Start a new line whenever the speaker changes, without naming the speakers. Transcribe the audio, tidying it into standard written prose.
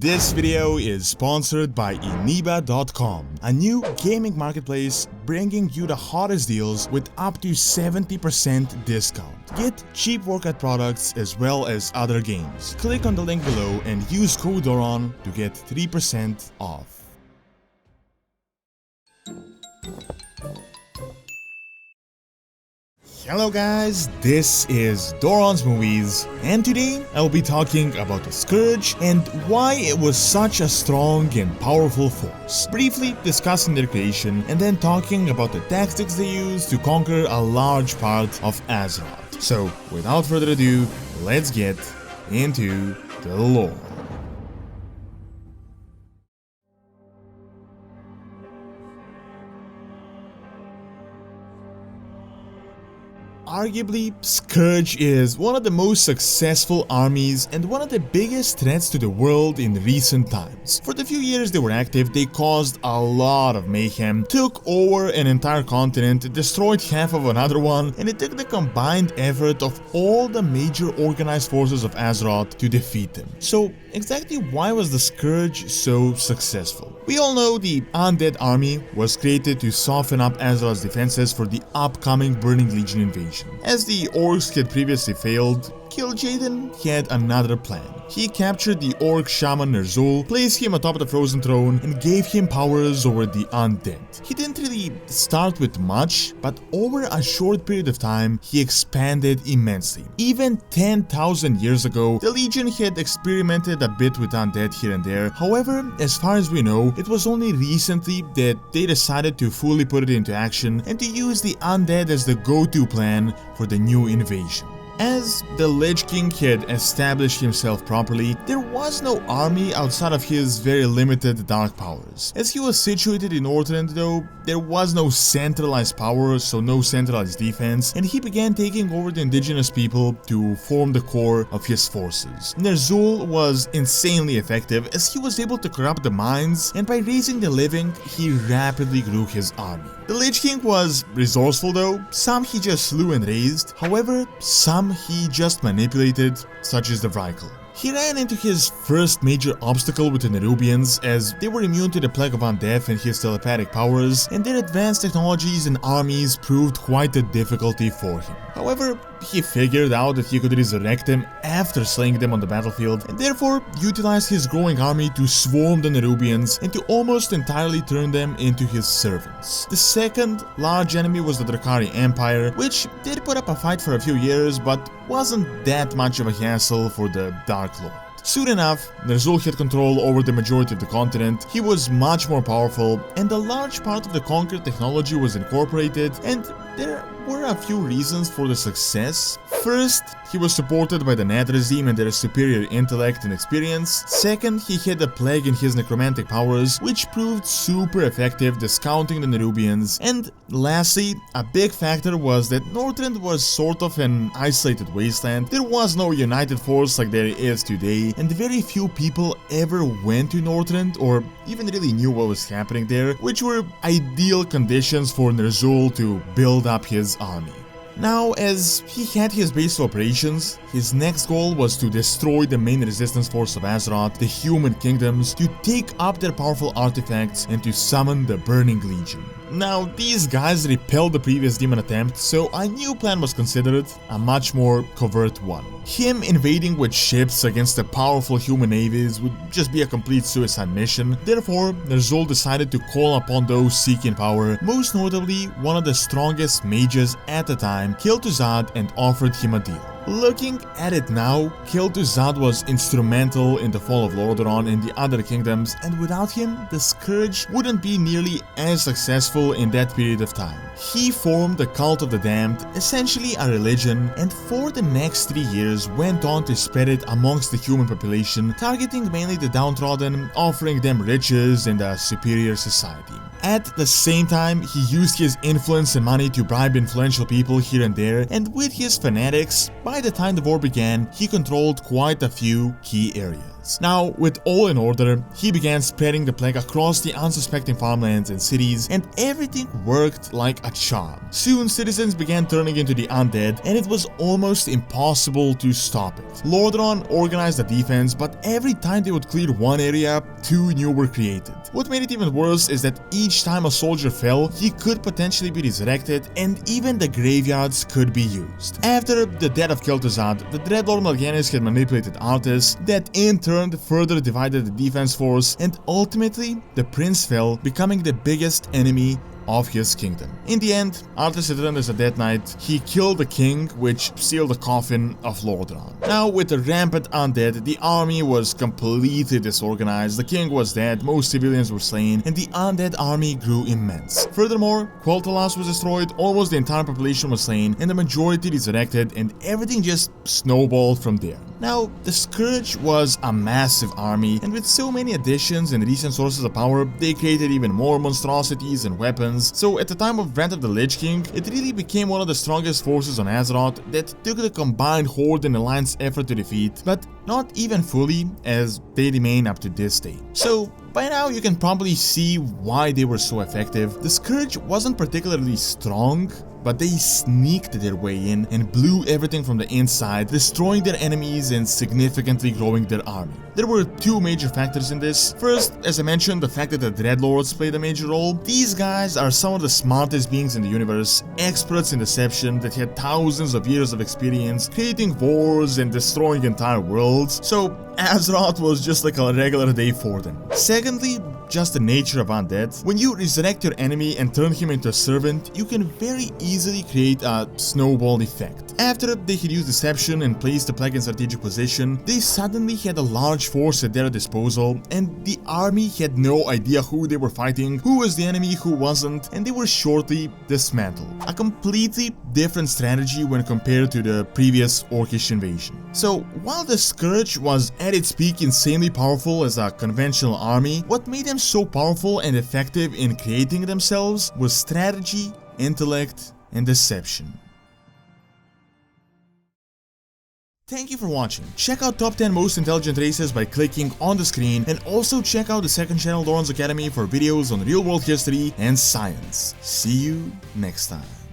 This video is sponsored by Iniba.com, a new gaming marketplace bringing you the hottest deals with up to 70% discount. Get cheap workout products as well as other games. Click on the link below and use code DORON to get 3% off. Hello guys, this is Doronsmovies, and today I will be talking about the Scourge and why it was such a strong and powerful force. Briefly discussing their creation and then talking about the tactics they used to conquer a large part of Azeroth. So without further ado, let's get into the lore. Arguably, Scourge is one of the most successful armies and one of the biggest threats to the world in recent times. For the few years they were active, they caused a lot of mayhem, took over an entire continent, destroyed half of another one, and it took the combined effort of all the major organized forces of Azeroth to defeat them. So, exactly why was the Scourge so successful? We all know the Undead army was created to soften up Azeroth's defenses for the upcoming Burning Legion invasion. As the orcs had previously failed, Kil'Jaeden had another plan. He captured the orc shaman Ner'zhul, placed him atop the frozen throne, and gave him powers over the undead. He didn't really start with much, but over a short period of time, he expanded immensely. Even 10,000 years ago, the Legion had experimented a bit with undead here and there. However, as far as we know, it was only recently that they decided to fully put it into action and to use the undead as the go-to plan for the new invasion. As the Lich King had established himself properly, there was no army outside of his very limited dark powers. As he was situated in Northrend though, there was no centralized power, so no centralized defense, and he began taking over the indigenous people to form the core of his forces. Ner'zhul was insanely effective as he was able to corrupt the minds, and by raising the living, he rapidly grew his army. The Lich King was resourceful though, some he just slew and raised, however, some he just manipulated, such as the Vrykul. He ran into his first major obstacle with the Nerubians, as they were immune to the Plague of Undeath and his telepathic powers, and their advanced technologies and armies proved quite a difficulty for him. However, he figured out that he could resurrect them after slaying them on the battlefield, and therefore utilized his growing army to swarm the Nerubians and to almost entirely turn them into his servants. The second large enemy was the Dracarys Empire, which did put up a fight for a few years, but wasn't that much of a hassle for the Dark Lord. Soon enough, Ner'zhul had control over the majority of the continent, he was much more powerful, and a large part of the conquered technology was incorporated, and there were a few reasons for the success. First, he was supported by the Netherrealm and their superior intellect and experience. Second, he had a plague in his necromantic powers, which proved super effective discounting the Nerubians. And lastly, a big factor was that Northrend was sort of an isolated wasteland. There was no united force like there is today, and very few people ever went to Northrend or even really knew what was happening there, which were ideal conditions for Ner'zhul to build up his army. Now, as he had his base of operations, his next goal was to destroy the main resistance force of Azeroth, the Human Kingdoms, to take up their powerful artifacts and to summon the Burning Legion. Now, these guys repelled the previous demon attempt, so a new plan was considered, a much more covert one. Him invading with ships against the powerful human navies would just be a complete suicide mission. Therefore, Ner'zhul decided to call upon those seeking power, most notably one of the strongest mages at the time, Kel'Thuzad, and offered him a deal. Looking at it now, Kel'Thuzad was instrumental in the fall of Lordaeron and the other kingdoms, and without him, the Scourge wouldn't be nearly as successful in that period of time. He formed the Cult of the Damned, essentially a religion, and for the next 3 years went on to spread it amongst the human population, targeting mainly the downtrodden, offering them riches and a superior society. At the same time, he used his influence and money to bribe influential people here and there, and with his fanatics, by the time the war began, he controlled quite a few key areas. civilians. Now, with all in order, he began spreading the plague across the unsuspecting farmlands and cities, and everything worked like a charm. Soon, citizens began turning into the undead, and it was almost impossible to stop it. Lordaeron organized a defense, but every time they would clear one area, two new were created. What made it even worse is that each time a soldier fell, he could potentially be resurrected, and even the graveyards could be used. After the death of Kel'Thuzad, the Dreadlord Mal'Ganis had manipulated Arthas, that in turn further divided the defense force, and ultimately, the prince fell, becoming the biggest enemy of his kingdom. In the end, Arthas returned as a Death Knight. He killed the king, which sealed the coffin of Lordaeron. Now, with the rampant undead, the army was completely disorganized. The king was dead, most civilians were slain, and the undead army grew immense. Furthermore, Quel'Thalas was destroyed, almost the entire population was slain, and the majority resurrected, and everything just snowballed from there. Now, the Scourge was a massive army, and with so many additions and recent sources of power, they created even more monstrosities and weapons. So at the time of Wrath of the Lich King, it really became one of the strongest forces on Azeroth that took the combined Horde and Alliance effort to defeat, but not even fully, as they remain up to this day. So by now you can probably see why they were so effective. The Scourge wasn't particularly strong, but they sneaked their way in and blew everything from the inside, destroying their enemies and significantly growing their army. There were two major factors in this. First, as I mentioned, the fact that the Dreadlords played a major role. These guys are some of the smartest beings in the universe, experts in deception that had thousands of years of experience creating wars and destroying entire worlds, so Azeroth was just like a regular day for them. Secondly, just the nature of undead. When you resurrect your enemy and turn him into a servant, you can very easily create a snowball effect. After they had used deception and placed the plague in strategic position, they suddenly had a large force at their disposal, and the army had no idea who they were fighting, who was the enemy, who wasn't, and they were shortly dismantled. A completely different strategy when compared to the previous Orcish invasion. So while the Scourge was at its peak insanely powerful as a conventional army, what made them so powerful and effective in creating themselves was strategy, intellect, and deception. Thank you for watching. Check out top 10 most intelligent races by clicking on the screen, and also check out the second channel, Doran's Academy, for videos on real world history and science. See you next time.